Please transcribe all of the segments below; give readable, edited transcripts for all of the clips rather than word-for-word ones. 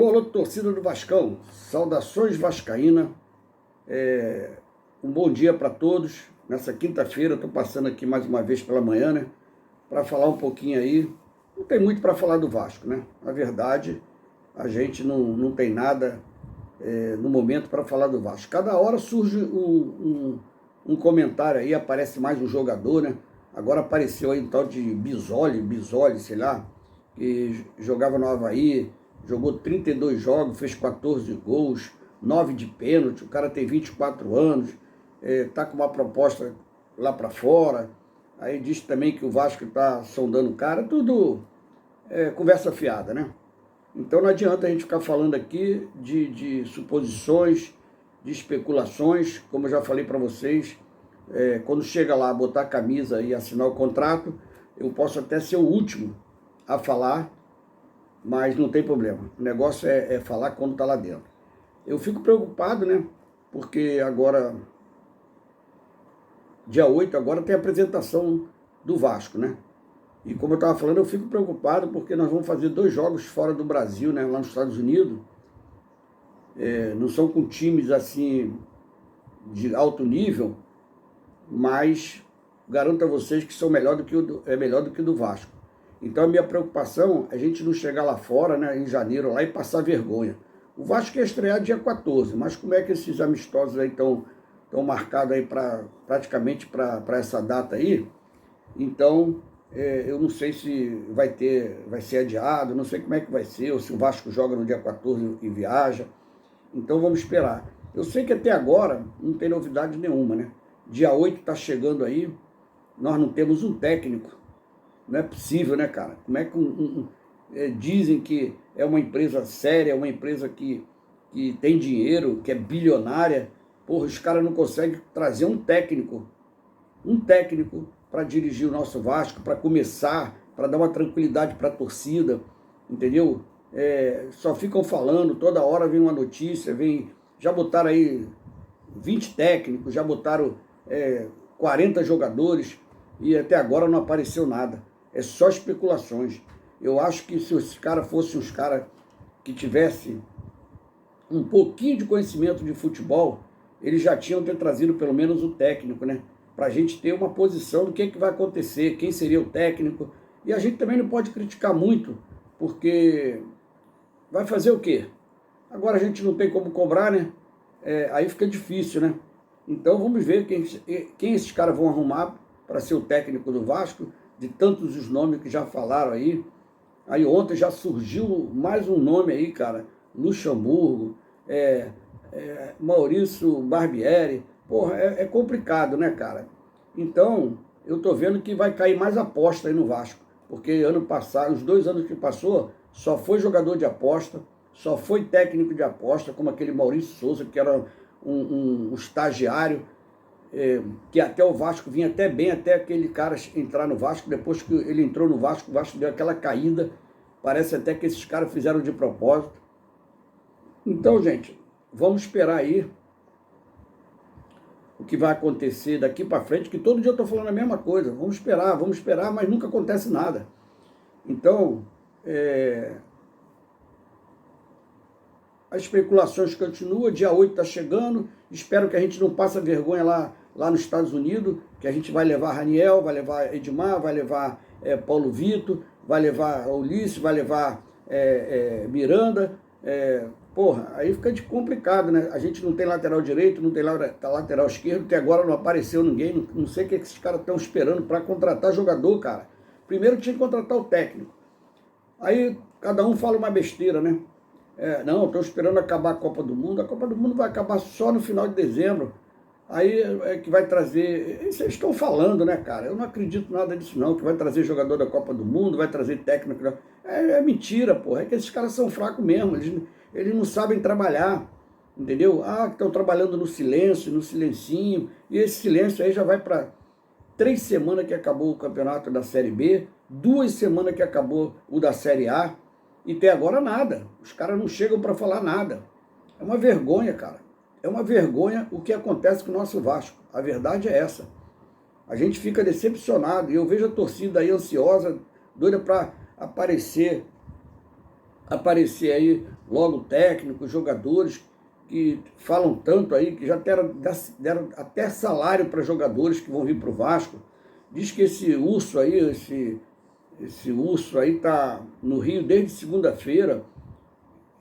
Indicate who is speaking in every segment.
Speaker 1: Alô, alô, torcida do Vascão, saudações vascaína, um bom dia para todos. Nessa quinta-feira, estou passando aqui mais uma vez pela manhã, né, para falar um pouquinho aí. Não tem muito para falar do Vasco, né? Na verdade, a gente não tem nada no momento para falar do Vasco. Cada hora surge um comentário aí, aparece mais um jogador, né? Agora apareceu aí um tal de Bisoli, sei lá, que jogava no Avaí, jogou 32 jogos, fez 14 gols, 9 de pênalti, o cara tem 24 anos, tá com uma proposta lá para fora. Aí diz também que o Vasco está sondando o cara, tudo conversa fiada, né? Então não adianta a gente ficar falando aqui de suposições, de especulações, como eu já falei para vocês. Quando chega lá, botar a camisa e assinar o contrato, eu posso até ser o último a falar, mas não tem problema. O negócio é falar quando está lá dentro. Eu fico preocupado, né? Porque agora, dia 8, agora tem a apresentação do Vasco, né? E como eu estava falando, eu fico preocupado porque nós vamos fazer 2 jogos fora do Brasil, né? Lá nos Estados Unidos. Não são com times assim de alto nível, mas garanto a vocês que são melhor do que o do Vasco. Então a minha preocupação é a gente não chegar lá fora, né, em janeiro, lá e passar vergonha. O Vasco ia estrear dia 14, mas como é que esses amistosos aí estão marcados aí praticamente para essa data aí? Então eu não sei se vai ser adiado, não sei como é que vai ser, ou se o Vasco joga no dia 14 e viaja. Então vamos esperar. Eu sei que até agora não tem novidade nenhuma, né? Dia 8 está chegando aí, nós não temos um técnico. Não é possível, né, cara? Como é que dizem que é uma empresa séria, uma empresa que tem dinheiro, que é bilionária. Porra, os caras não conseguem trazer um técnico para dirigir o nosso Vasco, para começar, para dar uma tranquilidade para a torcida, entendeu? Só ficam falando, toda hora vem uma notícia, já botaram aí 20 técnicos, já botaram 40 jogadores e até agora não apareceu nada. É só especulações. Eu acho que se esses caras fossem uns caras que tivessem um pouquinho de conhecimento de futebol, eles já tinham ter trazido pelo menos o técnico, né? Para a gente ter uma posição do que vai acontecer, quem seria o técnico. E a gente também não pode criticar muito, porque vai fazer o quê? Agora a gente não tem como cobrar, né? Aí fica difícil, né? Então vamos ver quem esses caras vão arrumar para ser o técnico do Vasco, de tantos os nomes que já falaram aí. Aí ontem já surgiu mais um nome aí, cara, Luxemburgo, Maurício Barbieri. Porra, é complicado, né, cara? Então, eu tô vendo que vai cair mais aposta aí no Vasco, porque ano passado, os 2 anos que passou, só foi jogador de aposta, só foi técnico de aposta, como aquele Maurício Souza, que era um estagiário, que até o Vasco vinha até bem, até aquele cara entrar no Vasco. Depois que ele entrou no Vasco, o Vasco deu aquela caída. Parece até que esses caras fizeram de propósito. Então, gente, vamos esperar aí o que vai acontecer daqui para frente, que todo dia eu estou falando a mesma coisa. Vamos esperar, mas nunca acontece nada. Então, as especulações continuam, dia 8 está chegando, espero que a gente não passe vergonha lá nos Estados Unidos, que a gente vai levar Raniel, vai levar Edmar, vai levar Paulo Vitor, vai levar Ulisses, vai levar Miranda. Porra, aí fica complicado, né? A gente não tem lateral direito, não tem lateral esquerdo, até agora não apareceu ninguém, não sei o que esses caras estão esperando para contratar jogador, cara. Primeiro tinha que contratar o técnico. Aí cada um fala uma besteira, né? Não, estou esperando acabar a Copa do Mundo. A Copa do Mundo vai acabar só no final de dezembro. Aí é que vai trazer... Isso eles estão falando, né, cara? Eu não acredito nada disso, não. Que vai trazer jogador da Copa do Mundo, vai trazer técnico. É mentira, porra. É que esses caras são fracos mesmo. Eles não sabem trabalhar, entendeu? Que estão trabalhando no silêncio, no silencinho. E esse silêncio aí já vai para 3 semanas que acabou o campeonato da Série B, 2 semanas que acabou o da Série A. E até agora nada. Os caras não chegam para falar nada. É uma vergonha, cara. É uma vergonha o que acontece com o nosso Vasco. A verdade é essa. A gente fica decepcionado. E eu vejo a torcida aí ansiosa, doida para aparecer aparecer aí logo técnicos, jogadores que falam tanto aí, que já deram até salário para jogadores que vão vir para o Vasco. Diz que esse urso aí, esse urso aí está no Rio desde segunda-feira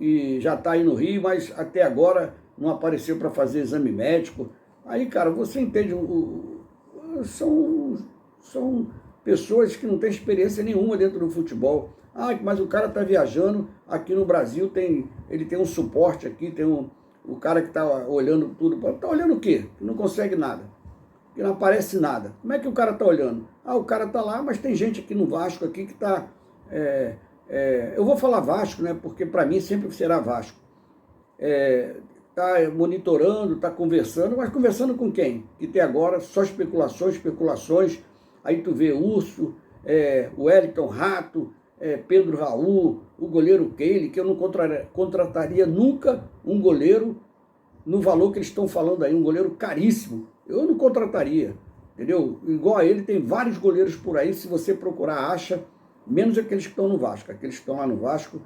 Speaker 1: e já está aí no Rio, mas até agora não apareceu para fazer exame médico. Aí, cara, você entende, são pessoas que não têm experiência nenhuma dentro do futebol. Ah, mas o cara está viajando, aqui no Brasil ele tem um suporte aqui, tem o cara que está olhando tudo. Está olhando o quê? Que não consegue nada, que não aparece nada. Como é que o cara está olhando? Ah, o cara está lá, mas tem gente aqui no Vasco aqui que está... eu vou falar Vasco, né? Porque para mim sempre será Vasco. Está monitorando, está conversando, mas conversando com quem? Que tem agora só especulações. Aí tu vê Urso, o Wellington Rato, Pedro Raul, o goleiro Keile, que eu não contrataria nunca um goleiro no valor que eles estão falando aí, um goleiro caríssimo. Eu não contrataria, entendeu? Igual a ele, tem vários goleiros por aí, se você procurar, acha, menos aqueles que estão no Vasco. Aqueles que estão lá no Vasco,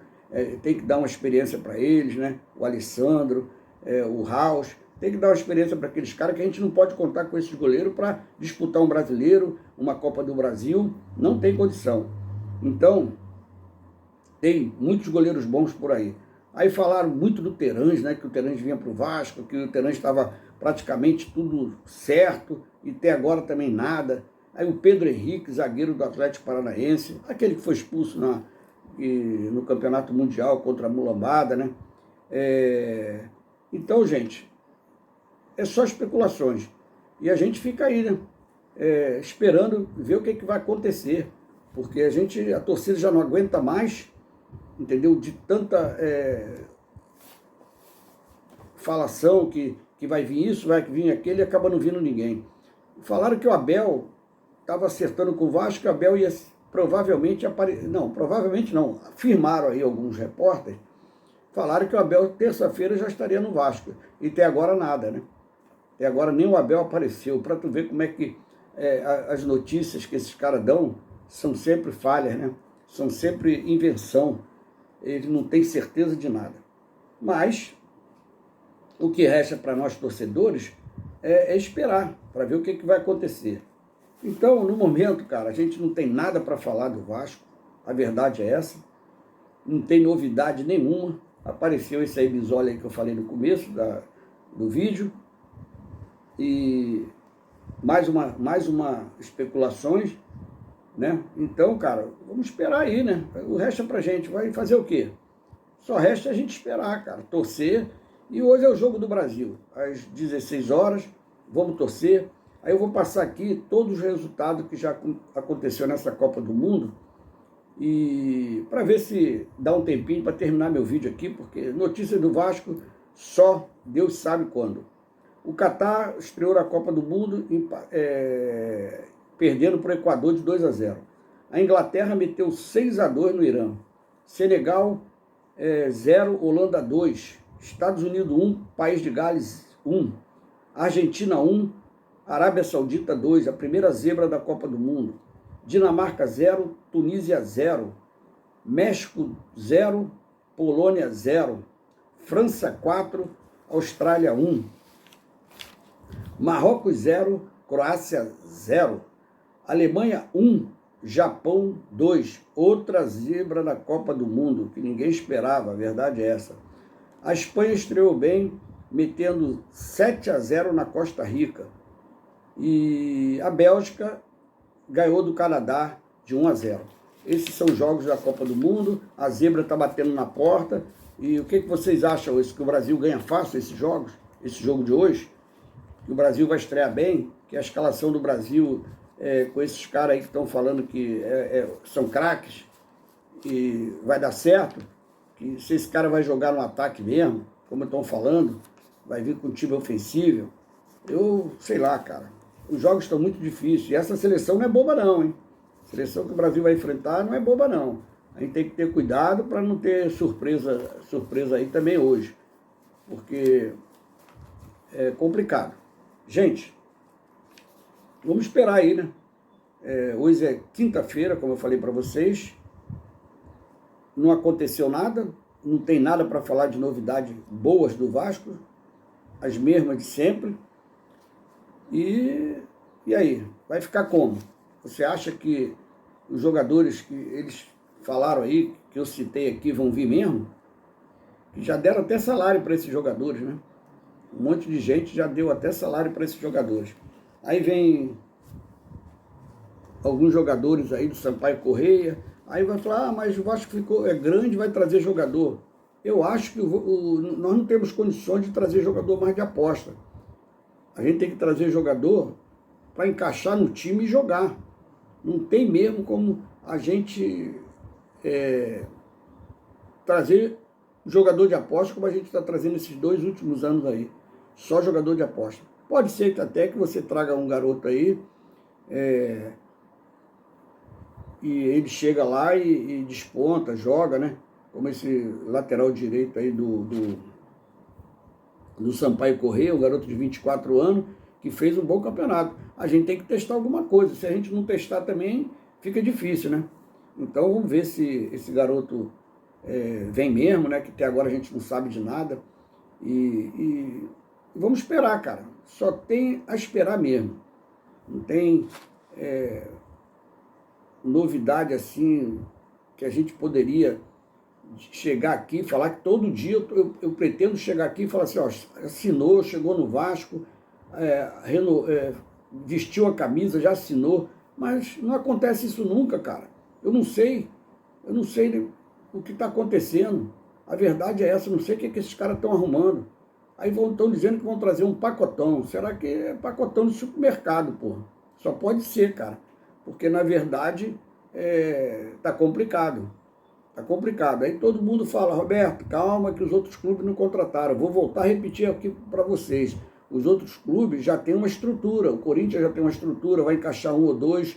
Speaker 1: tem que dar uma experiência para eles, né? O Alessandro, o Raus, tem que dar uma experiência para aqueles caras, que a gente não pode contar com esses goleiros para disputar um brasileiro, uma Copa do Brasil, não tem condição. Então, tem muitos goleiros bons por aí. Aí falaram muito do Terãs, né, que o Terãs vinha para o Vasco, que o Terãs estava praticamente tudo certo, e até agora também nada. Aí o Pedro Henrique, zagueiro do Atlético Paranaense, aquele que foi expulso no Campeonato Mundial contra a Mulambada, né? Então, gente, é só especulações. E a gente fica aí, né? Esperando ver o que vai acontecer. Porque a torcida já não aguenta mais, entendeu? De tanta falação que vai vir isso, vai vir aquele, e acaba não vindo ninguém. Falaram que o Abel estava acertando com o Vasco, que o Abel ia provavelmente aparecer. Não, provavelmente não. Afirmaram aí alguns repórteres, falaram que o Abel terça-feira já estaria no Vasco. E até agora nada, né? Até agora nem o Abel apareceu. Para tu ver como é que as notícias que esses caras dão são sempre falhas, né? São sempre invenção. Ele não tem certeza de nada. Mas o que resta para nós torcedores é esperar para ver o que vai acontecer. Então, no momento, cara, a gente não tem nada para falar do Vasco. A verdade é essa. Não tem novidade nenhuma. Apareceu esse aí Bisoli aí que eu falei no começo do vídeo. E mais uma especulações, né? Então, cara, vamos esperar aí, né? O resto é pra gente. Vai fazer o quê? Só resta a gente esperar, cara. Torcer. E hoje é o Jogo do Brasil. Às 16 horas, vamos torcer. Aí eu vou passar aqui todos os resultados que já aconteceu nessa Copa do Mundo. E para ver se dá um tempinho para terminar meu vídeo aqui, porque notícia do Vasco só Deus sabe quando. O Catar estreou na Copa do Mundo perdendo para o Equador de 2-0. A Inglaterra meteu 6-2 no Irã. Senegal 0, Holanda 2. Estados Unidos 1, País de Gales 1. Argentina 1, Arábia Saudita 2, a primeira zebra da Copa do Mundo. Dinamarca 0, Tunísia 0. México 0, Polônia 0. França 4, Austrália 1. Marrocos 0, Croácia 0. Alemanha 1, Japão 2. Outra zebra da Copa do Mundo, que ninguém esperava, a verdade é essa. A Espanha estreou bem, metendo 7-0 na Costa Rica. E a Bélgica ganhou do Canadá de 1-0. Esses são os jogos da Copa do Mundo. A zebra está batendo na porta. E o que vocês acham? Que o Brasil ganha fácil esses jogos? Esse jogo de hoje? Que o Brasil vai estrear bem? Que a escalação do Brasil, com esses caras aí que estão falando que são craques, e vai dar certo? Que se esse cara vai jogar no ataque mesmo, como estão falando, vai vir com um time ofensivo? Eu sei lá, cara. Os jogos estão muito difíceis. E essa seleção não é boba não, hein? A seleção que o Brasil vai enfrentar não é boba não. A gente tem que ter cuidado para não ter surpresa aí também hoje. Porque é complicado. Gente, vamos esperar aí, né? Hoje é quinta-feira, como eu falei para vocês. não aconteceu nada, não tem nada para falar de novidades boas do Vasco, as mesmas de sempre. E aí? Vai ficar como? Você acha que os jogadores que eles falaram aí, que eu citei aqui, vão vir mesmo? Que já deram até salário para esses jogadores, né? Um monte de gente já deu até salário para esses jogadores. Aí vem alguns jogadores aí do Sampaio Corrêa, aí vai falar, mas o Vasco ficou, é grande, vai trazer jogador. Eu acho que nós não temos condições de trazer jogador mais de aposta. A gente tem que trazer jogador para encaixar no time e jogar. Não tem mesmo como a gente trazer jogador de aposta como a gente está trazendo esses 2 últimos anos aí. Só jogador de aposta. Pode ser que até que você traga um garoto aí e ele chega lá e desponta, joga, né? Como esse lateral direito aí do Sampaio Corrêa, um garoto de 24 anos, que fez um bom campeonato. A gente tem que testar alguma coisa. Se a gente não testar também, fica difícil, né? Então vamos ver se esse garoto vem mesmo, né? Que até agora a gente não sabe de nada. E vamos esperar, cara. Só tem a esperar mesmo. Não tem novidade assim que a gente poderia chegar aqui, falar que todo dia eu pretendo chegar aqui e falar assim, ó, assinou, chegou no Vasco, vestiu a camisa, já assinou, mas não acontece isso nunca, cara. Eu não sei o que está acontecendo. A verdade é essa, eu não sei o que esses caras estão arrumando. Aí estão dizendo que vão trazer um pacotão. Será que é pacotão de supermercado, porra? Só pode ser, cara. Porque, na verdade, tá complicado. Tá complicado. Aí todo mundo fala, Roberto, calma que os outros clubes não contrataram. Vou voltar a repetir aqui para vocês. Os outros clubes já têm uma estrutura. O Corinthians já tem uma estrutura, vai encaixar 1 ou 2,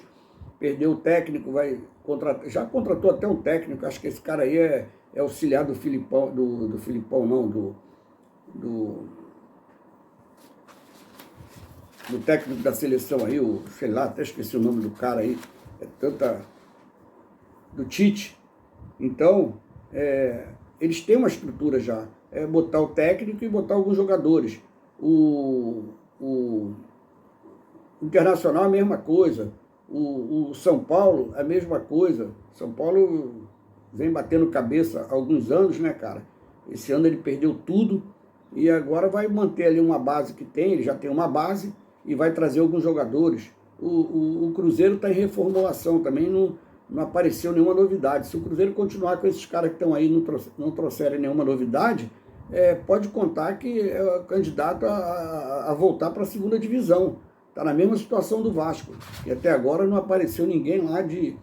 Speaker 1: perdeu o técnico, vai contratar. Já contratou até um técnico, acho que esse cara aí é auxiliar do Filipão, do Filipão não, do técnico da seleção aí, sei lá, até esqueci o nome do cara aí, do Tite. Então, eles têm uma estrutura já, botar o técnico e botar alguns jogadores. O Internacional é a mesma coisa, o São Paulo é a mesma coisa. São Paulo vem batendo cabeça há alguns anos, né, cara? Esse ano ele perdeu tudo e agora vai manter ali uma base que tem, ele já tem uma base e vai trazer alguns jogadores. O Cruzeiro está em reformulação também, não apareceu nenhuma novidade. Se o Cruzeiro continuar com esses caras que estão aí não trouxerem nenhuma novidade, pode contar que é candidato a voltar para a segunda divisão. Está na mesma situação do Vasco, que até agora não apareceu ninguém lá de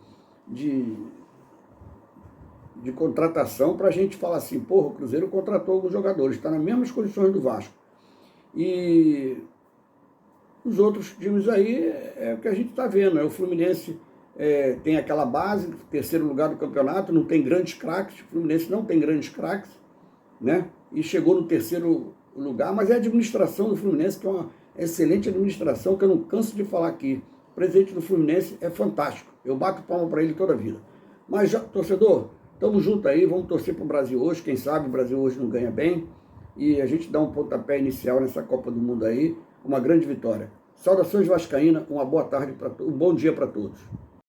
Speaker 1: contratação para a gente falar assim, porra, o Cruzeiro contratou alguns jogadores, está nas mesmas condições do Vasco. E os outros times aí é o que a gente está vendo, o Fluminense tem aquela base, 3º lugar do campeonato, não tem grandes craques, o Fluminense não tem grandes craques, né? E chegou no 3º lugar, mas é a administração do Fluminense, que é uma excelente administração, que eu não canso de falar aqui. O presidente do Fluminense é fantástico, eu bato palma para ele toda a vida. Mas, torcedor, estamos juntos aí, vamos torcer para o Brasil hoje, quem sabe o Brasil hoje não ganha bem, e a gente dá um pontapé inicial nessa Copa do Mundo aí, uma grande vitória. Saudações vascaínas, uma boa tarde, um bom dia para todos.